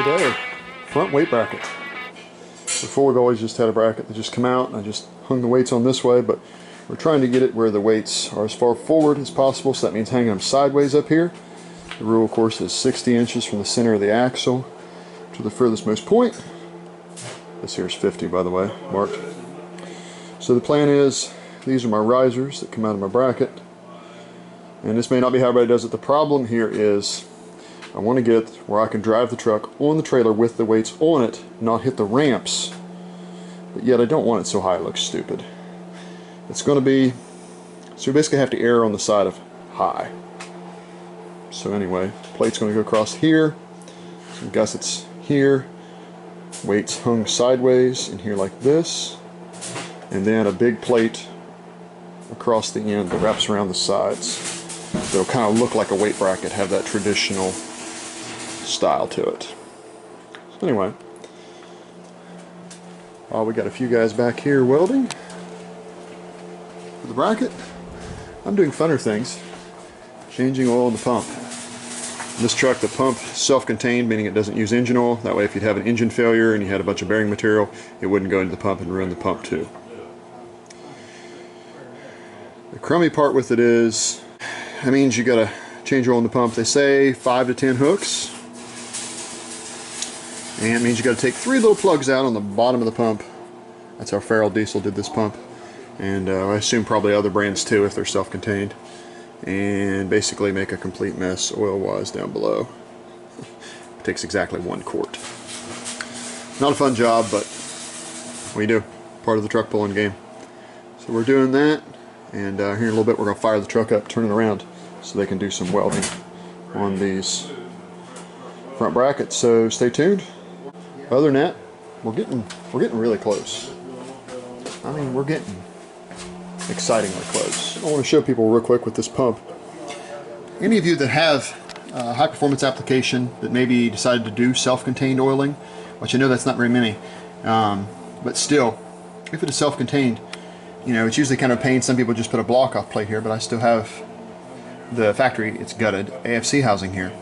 today. Front weight bracket. Before we've always just had a bracket that just come out and I just hung the weights on this way, but we're trying to get it where the weights are as far forward as possible, so that means hanging them sideways up here. The rule, of course, is 60 inches from the center of the axle to the furthest most point. This here is 50, by the way, marked. So the plan is, these are my risers that come out of my bracket. And this may not be how everybody does it. The problem here is I want to get where I can drive the truck on the trailer with the weights on it, not hit the ramps. But yet I don't want it so high it looks stupid. It's going to be, so we basically have to err on the side of high. So anyway, plate's going to go across here, some gussets here, weights hung sideways in here like this, and then a big plate across the end that wraps around the sides. It'll kind of look like a weight bracket, have that traditional style to it. So anyway, we got a few guys back here welding for the bracket. I'm doing funner things, changing oil in the pump. In this truck, the pump is self-contained, meaning it doesn't use engine oil. That way if you'd have an engine failure and you had a bunch of bearing material, it wouldn't go into the pump and ruin the pump too. The crummy part with it is, that means you gotta change oil in the pump. They say 5 to 10 hooks. And it means you gotta take 3 little plugs out on the bottom of the pump. That's how Farrell Diesel did this pump. And I assume probably other brands too if they're self-contained. And basically make a complete mess oil-wise down below. It takes exactly 1 quart. Not a fun job, but what do you do? Part of the truck pulling game. So we're doing that. And here in a little bit we're going to fire the truck up, turn it around, so they can do some welding on these front brackets. So stay tuned. Other than that, we're getting really close. I mean, we're getting excitingly close. I want to show people real quick with this pump. Any of you that have a high performance application that maybe decided to do self-contained oiling, which I know that's not very many, but still, if it is self-contained, you know, it's usually kind of a pain. Some people just put a block off plate here, but I still have the factory, it's gutted, AFC housing here.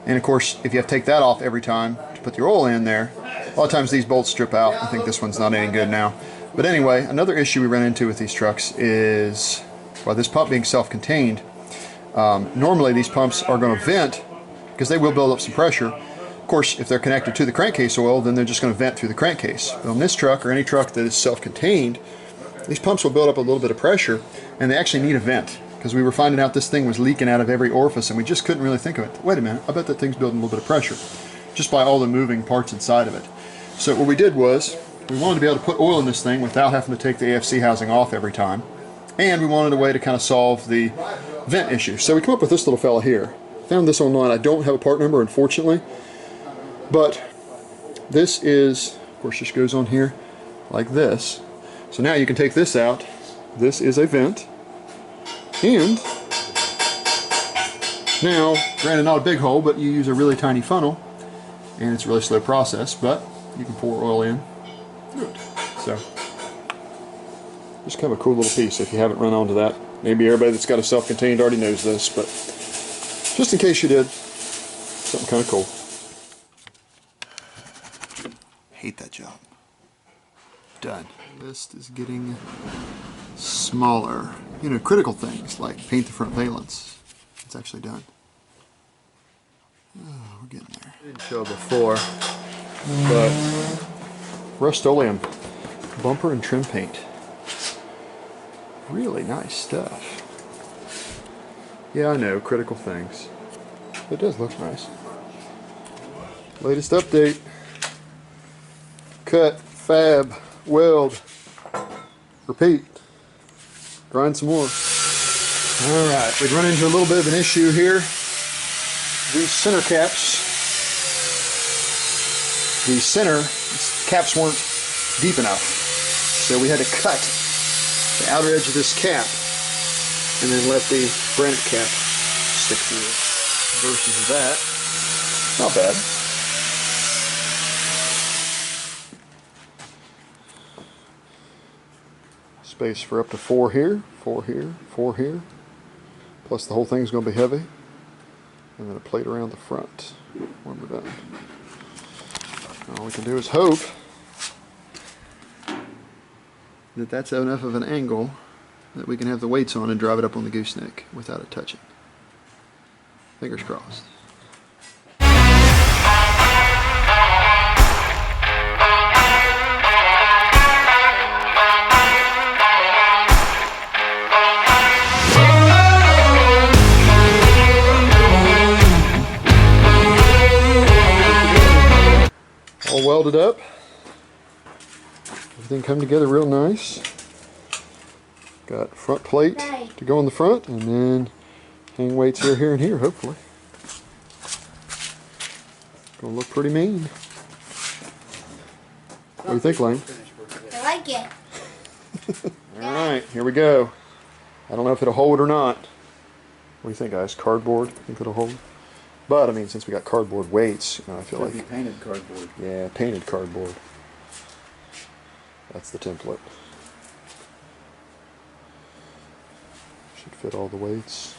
And of course, if you have to take that off every time to put your oil in there, a lot of times these bolts strip out. I think this one's not any good now. But anyway, another issue we run into with these trucks is, well, this pump being self-contained, normally these pumps are going to vent because they will build up some pressure. Of course, if they're connected to the crankcase oil, then they're just going to vent through the crankcase. But on this truck, or any truck that is self-contained, these pumps will build up a little bit of pressure, and they actually need a vent, because we were finding out this thing was leaking out of every orifice, and we just couldn't really think of it. Wait a minute, I bet that thing's building a little bit of pressure, just by all the moving parts inside of it. So what we did was, we wanted to be able to put oil in this thing without having to take the AFC housing off every time, and we wanted a way to kind of solve the vent issue. So we come up with this little fella here. Found this online. I don't have a part number, unfortunately, but this is, of course, this goes on here like this. So now you can take this out. This is a vent, and now, granted not a big hole, but you use a really tiny funnel, and it's a really slow process, but you can pour oil in. Good. So, just kind of a cool little piece if you haven't run onto that. Maybe everybody that's got a self-contained already knows this, but just in case you did, something kind of cool. Hate that job. Done. List is getting smaller. You know, critical things like paint the front valence. It's actually done. Oh, we're getting there. I didn't show before, but Rust-Oleum bumper and trim paint. Really nice stuff. Yeah, I know, critical things. It does look nice. Latest update. Cut, fab, weld, repeat. Grind some more. Alright, we've run into a little bit of an issue here. These center caps, caps weren't deep enough. So we had to cut the outer edge of this cap and then let the granite cap stick through. Versus that, not bad. Space for up to 4 here, 4 here, 4 here. Plus the whole thing's going to be heavy. And then a plate around the front when we're done. All we can do is hope that that's enough of an angle that we can have the weights on and drive it up on the gooseneck without it touching. Fingers crossed. All welded up. Everything come together real nice. Got front plate to go on the front, and then hang weights here, and here, hopefully. Gonna look pretty mean. What do you think, Lane? I like it. Alright, here we go. I don't know if it'll hold or not. What do you think, guys? Cardboard? Think it'll hold? But, I mean, since we got cardboard weights, you know, I feel like... Be painted cardboard. Yeah, painted cardboard. That's the template. Should fit all the weights.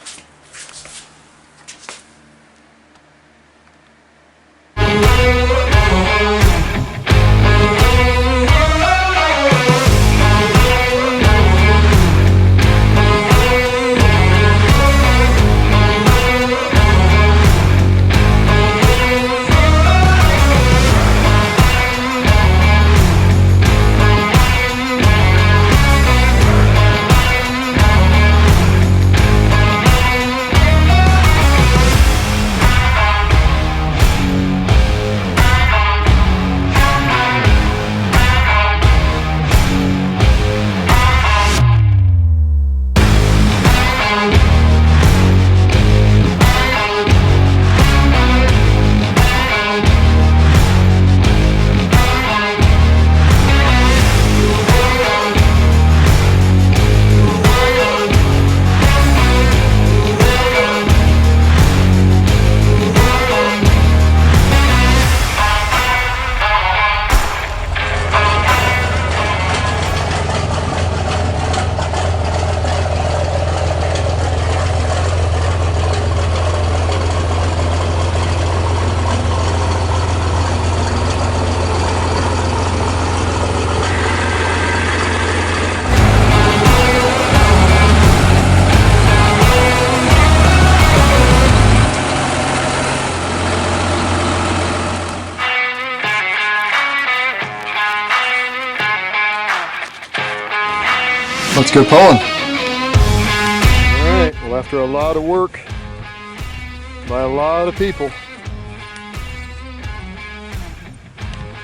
Let's go pulling. Alright, well, after a lot of work by a lot of people,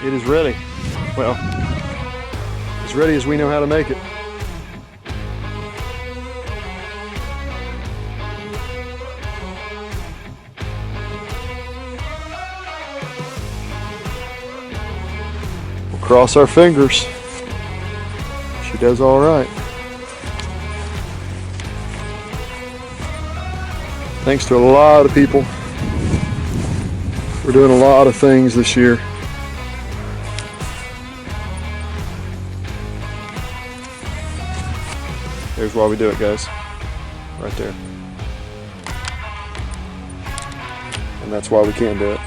it is ready. Well, as ready as we know how to make it. We'll cross our fingers. She does all right. Thanks to a lot of people. We're doing a lot of things this year. Here's why we do it, guys. Right there. And that's why we can do it.